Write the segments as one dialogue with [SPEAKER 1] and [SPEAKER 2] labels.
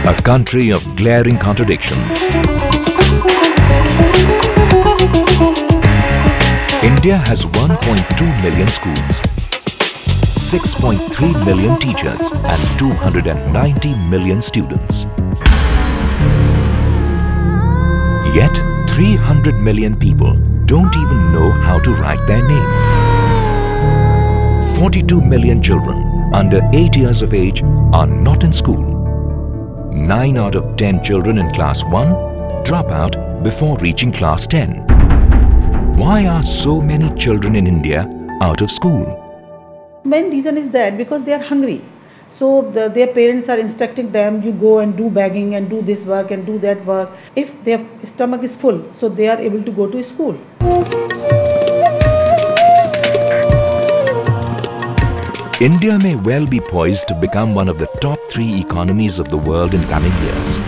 [SPEAKER 1] A country of glaring contradictions. India has 1.2 million schools, 6.3 million teachers and 290 million students. Yet 300 million people don't even know how to write their name. 42 million children under 8 years of age are not in school. 9 out of 10 children in class 1 drop out before reaching class 10. Why are so many children in India out of school?
[SPEAKER 2] Main reason is that because they are hungry. So their parents are instructing them, you go and do begging and do this work and do that work. If their stomach is full, so they are able to go to school.
[SPEAKER 1] India may well be poised to become one of the top 3 economies of the world in coming years.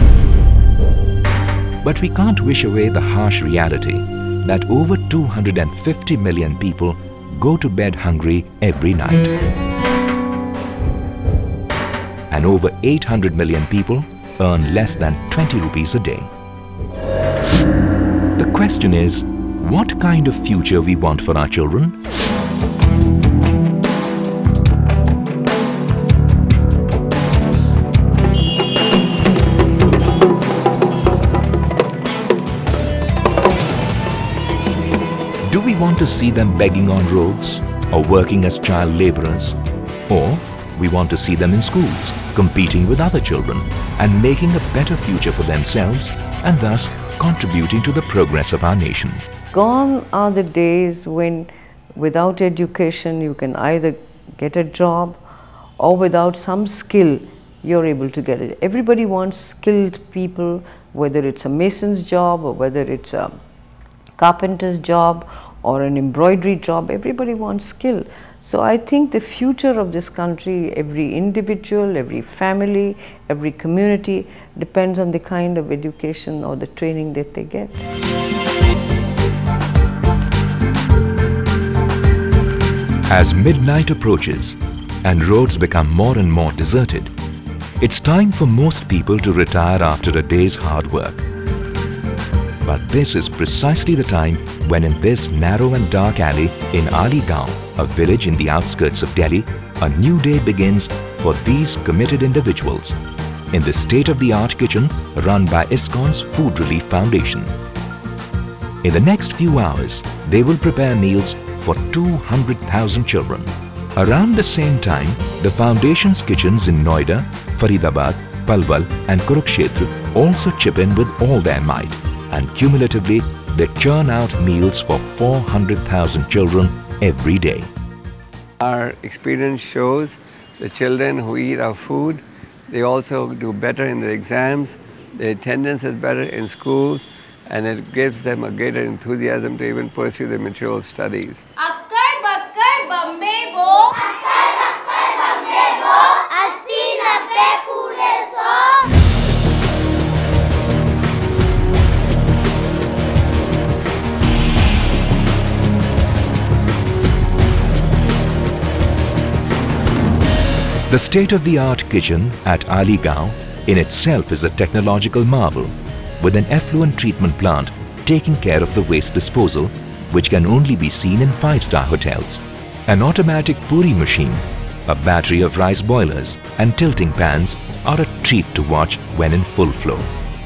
[SPEAKER 1] But we can't wish away the harsh reality that over 250 million people go to bed hungry every night. And over 800 million people earn less than 20 rupees a day. The question is, what kind of future we want for our children? Do we want to see them begging on roads or working as child laborers? Or we want to see them in schools, competing with other children and making a better future for themselves and thus contributing to the progress of our nation?
[SPEAKER 3] Gone are the days when without education you can either get a job or without some skill you're able to get it. Everybody wants skilled people, whether it's a mason's job or whether it's a carpenter's job or an embroidery job. Everybody wants skill. So I think the future of this country, every individual, every family, every community depends on the kind of education or the training that they get.
[SPEAKER 1] As midnight approaches and roads become more and more deserted, it's time for most people to retire after a day's hard work. But this is precisely the time when in this narrow and dark alley in Aligaon, a village in the outskirts of Delhi, a new day begins for these committed individuals in the state-of-the-art kitchen run by ISKCON's Food Relief Foundation. In the next few hours, they will prepare meals for 200,000 children. Around the same time, the Foundation's kitchens in Noida, Faridabad, Palwal and Kurukshetra also chip in with all their might, and cumulatively they churn out meals for 400,000 children every day.
[SPEAKER 4] Our experience shows the children who eat our food, they also do better in their exams, their attendance is better in schools, and it gives them a greater enthusiasm to even pursue their mature studies.
[SPEAKER 5] Akkar bakkar Bombay bo, akkar bakkar Bombay bo, 80-90 pure 100.
[SPEAKER 1] The state-of-the-art kitchen at Aligaon in itself is a technological marvel, with an effluent treatment plant taking care of the waste disposal, which can only be seen in 5-star hotels. An automatic puri machine, a battery of rice boilers and tilting pans are a treat to watch when in full flow.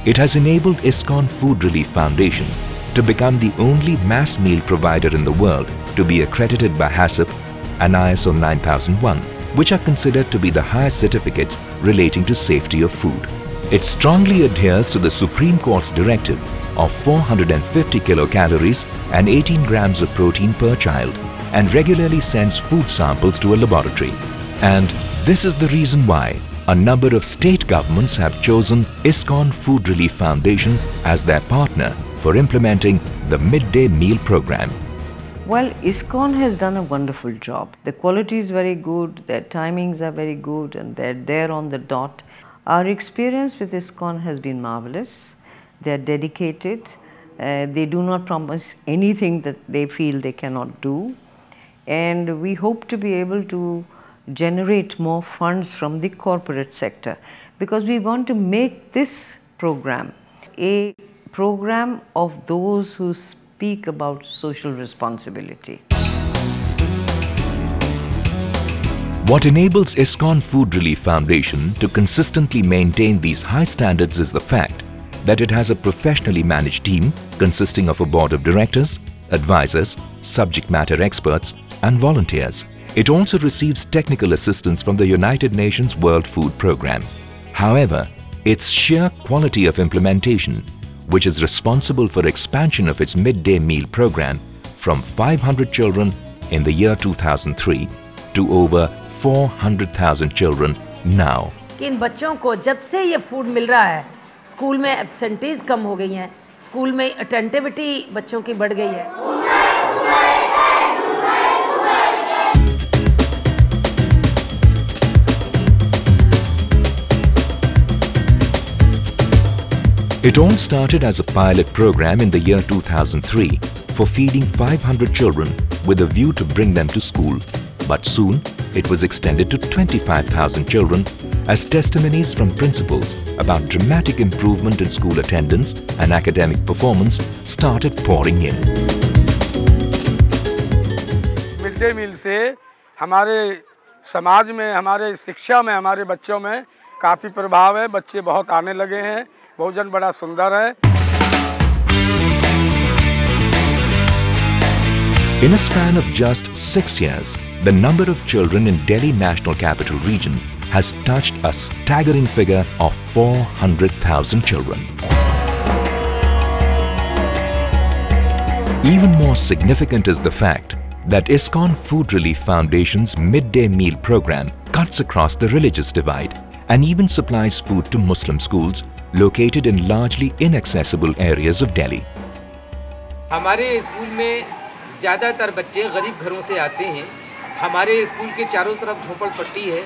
[SPEAKER 1] It has enabled ISKCON Food Relief Foundation to become the only mass meal provider in the world to be accredited by HACCP and ISO 9001, which are considered to be the highest certificates relating to safety of food. It strongly adheres to the Supreme Court's directive of 450 kilocalories and 18 grams of protein per child and regularly sends food samples to a laboratory. And this is the reason why a number of state governments have chosen ISKCON Food Relief Foundation as their partner for implementing the midday meal program.
[SPEAKER 3] Well, ISKCON has done a wonderful job. The quality is very good, their timings are very good, and they're there on the dot. Our experience with ISKCON has been marvelous. They're dedicated. They do not promise anything that they feel they cannot do. And we hope to be able to generate more funds from the corporate sector, because we want to make this program a program of those who speak about social responsibility.
[SPEAKER 1] What enables ISKCON Food Relief Foundation to consistently maintain these high standards is the fact that it has a professionally managed team consisting of a board of directors, advisors, subject matter experts and volunteers. It also receives technical assistance from the United Nations World Food Programme. However, its sheer quality of implementation, which is responsible for expansion of its midday meal program from 500 children in the year 2003 to over 400,000 children now.
[SPEAKER 6] इन बच्चों को जब से ये food मिल रहा है, school में absentees कम हो गई हैं, स्कूल में अटेंटिविटी बच्चों की बढ़ गई है.
[SPEAKER 1] It all started as a pilot program in the year 2003 for feeding 500 children with a view to bring them to school. But soon, it was extended to 25,000 children as testimonies from principals about dramatic improvement in school attendance and academic performance started pouring in.
[SPEAKER 7] Mid day meal से हमारे समाज में, हमारे शिक्षा में, हमारे बच्चों में काफ़ी प्रभाव है. बच्चे बहुत आने लगे हैं. भोजन बड़ा सुंदर है.
[SPEAKER 1] In a span of just 6 years, the number of children in Delhi National Capital Region has touched a staggering figure of 400,000 children. Even more significant is the fact that ISKCON Food Relief Foundation's midday meal program cuts across the religious divide and even supplies food to Muslim schools located in largely inaccessible areas of Delhi.
[SPEAKER 8] हमारे school में ज़्यादातर बच्चे गरीब घरों से आते हैं. हमारे स्कूल के चारों तरफ झोपड़पट्टी है.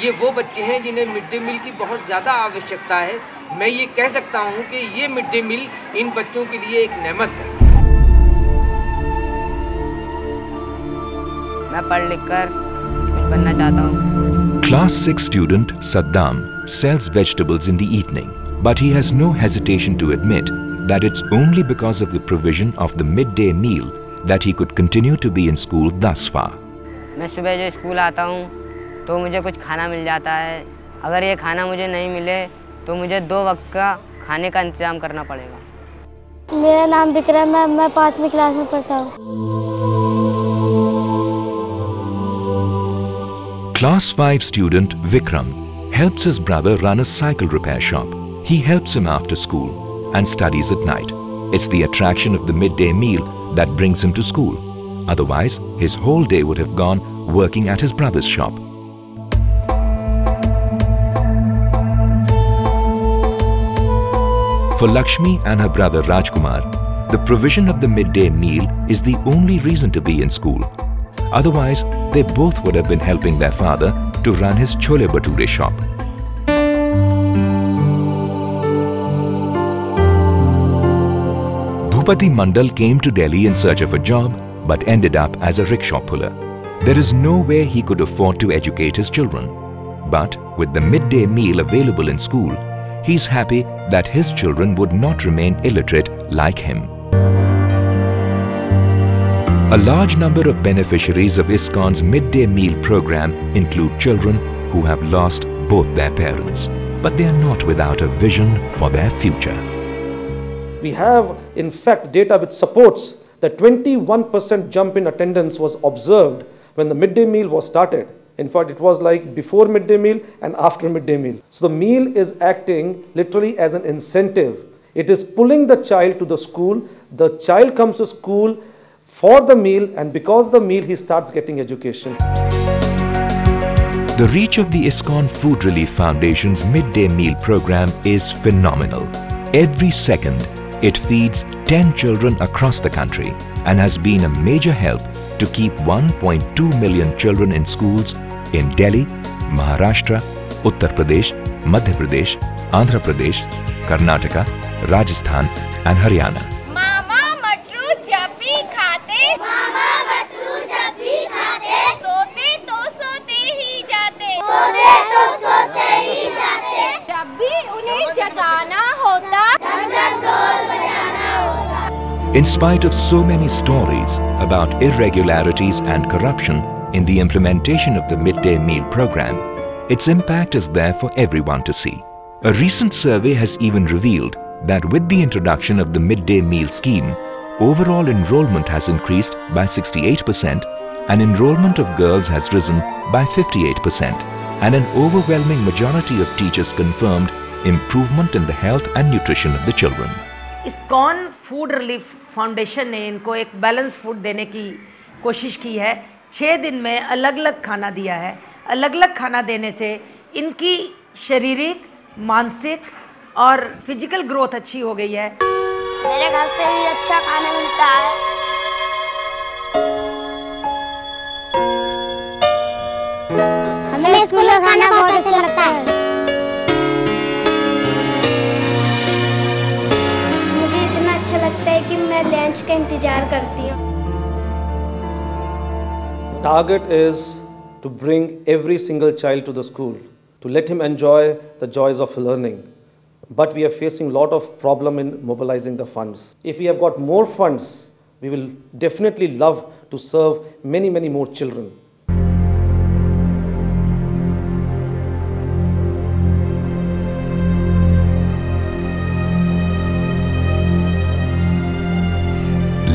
[SPEAKER 8] ये वो बच्चे हैं जिन्हें मिड डे मील की बहुत ज़्यादा आवश्यकता है. मैं ये कह सकता हूँ कि ये मिड डे मील इन बच्चों के लिए एक नेमत है.
[SPEAKER 9] मैं पढ़ लिख कर कुछ बनना चाहता हूँ.
[SPEAKER 1] Class 6 student Saddam sells vegetables in the evening, but he has no hesitation to admit that it's only because of the provision of the midday meal that he could continue to be in school thus far.
[SPEAKER 9] मैं सुबह जो school आता हूँ तो मुझे कुछ खाना मिल जाता है. अगर ये खाना मुझे नहीं मिले तो मुझे 2 वक्त का खाने का इंतजाम करना पड़ेगा.
[SPEAKER 10] मेरा नाम विक्रम है. मैं 5वीं क्लास में पढ़ता हूँ.
[SPEAKER 1] Class 5 student Vikram helps his brother run a cycle repair shop. He helps him after school and studies at night. It's the attraction of the midday meal that brings him to school. Otherwise, his whole day would have gone working at his brother's shop. For Lakshmi and her brother Rajkumar, the provision of the midday meal is the only reason to be in school. Otherwise, they both would have been helping their father to run his chole bhature shop. Bhupati Mandal came to Delhi in search of a job but ended up as a rickshaw puller. There is no way he could afford to educate his children. But with the midday meal available in school, he's happy that his children would not remain illiterate like him. A large number of beneficiaries of ISKCON's midday meal program include children who have lost both their parents, but they are not without a vision for their future.
[SPEAKER 11] We have, in fact, data which supports that 21% jump in attendance was observed when the midday meal was started. In fact, it was like before midday meal and after midday meal. So the meal is acting literally as an incentive. It is pulling the child to the school. The child comes to school for the meal, and because of the meal, he starts getting education.
[SPEAKER 1] The reach of the ISKCON Food Relief Foundation's midday meal program is phenomenal. Every second, it feeds 10 children across the country and has been a major help to keep 1.2 million children in schools in Delhi, Maharashtra, Uttar Pradesh, Madhya Pradesh, Andhra Pradesh, Karnataka, Rajasthan and Haryana.
[SPEAKER 5] मामा मटरू जब भी खाते सोते तो सोते ही
[SPEAKER 1] In spite of so many stories about irregularities and corruption in the implementation of the midday meal program, its impact is there for everyone to see. A recent survey has even revealed that with the introduction of the midday meal scheme, overall enrollment has increased by 68% and enrollment of girls has risen by 58%, and an overwhelming majority of teachers confirmed improvement in the health and nutrition of the children.
[SPEAKER 6] ISKCON food relief foundation ने इनको एक balanced food देने की कोशिश की है। 6 दिन में अलग अलग खाना दिया है। अलग अलग खाना देने से इनकी शारीरिक, मानसिक और फिजिकल ग्रोथ अच्छी हो गई है।
[SPEAKER 10] मेरे घर से भी अच्छा खाना मिलता है। हमें स्कूल का खाना बहुत अच्छा लगता है। मुझे इतना अच्छा लगता है कि मैं लंच का इंतजार करती हूँ।
[SPEAKER 11] Target is to bring every single child to the school, to let him enjoy the joys of learning. But we are facing a lot of problem in mobilizing the funds. If we have got more funds, we will definitely love to serve many, many more children.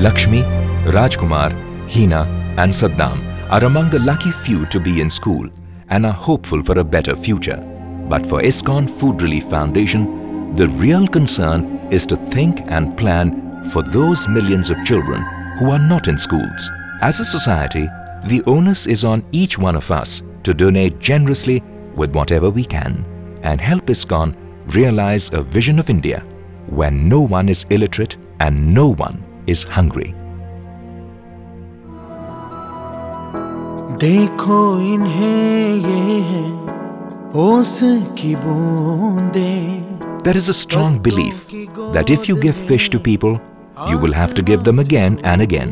[SPEAKER 1] Lakshmi, Rajkumar, Hina and Saddam are among the lucky few to be in school and are hopeful for a better future. But for ISKCON Food Relief Foundation, the real concern is to think and plan for those millions of children who are not in schools. As a society, the onus is on each one of us to donate generously with whatever we can and help ISKCON realize a vision of India where no one is illiterate and no one is hungry.
[SPEAKER 12] देखो इन्हें ये है ओस की बूंदें।
[SPEAKER 1] There is a strong belief that if you give fish to people, you will have to give them again and again.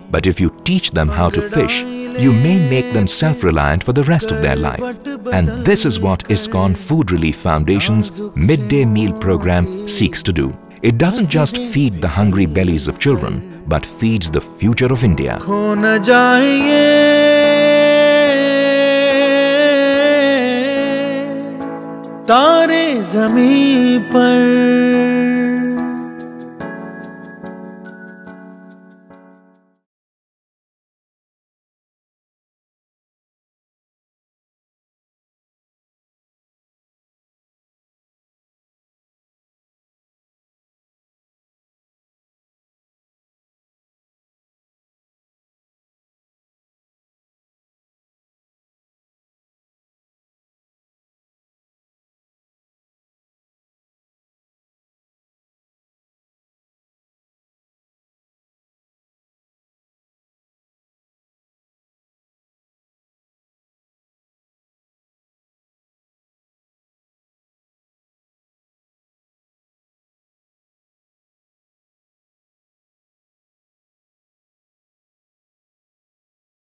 [SPEAKER 1] But if you teach them how to fish, you may make them self-reliant for the rest of their life. And this is what ISKCON Food Relief Foundation's midday meal program seeks to do. It doesn't just feed the hungry bellies of children, but feeds the future of India.
[SPEAKER 12] खो न जाए ये तारे ज़मीं पर।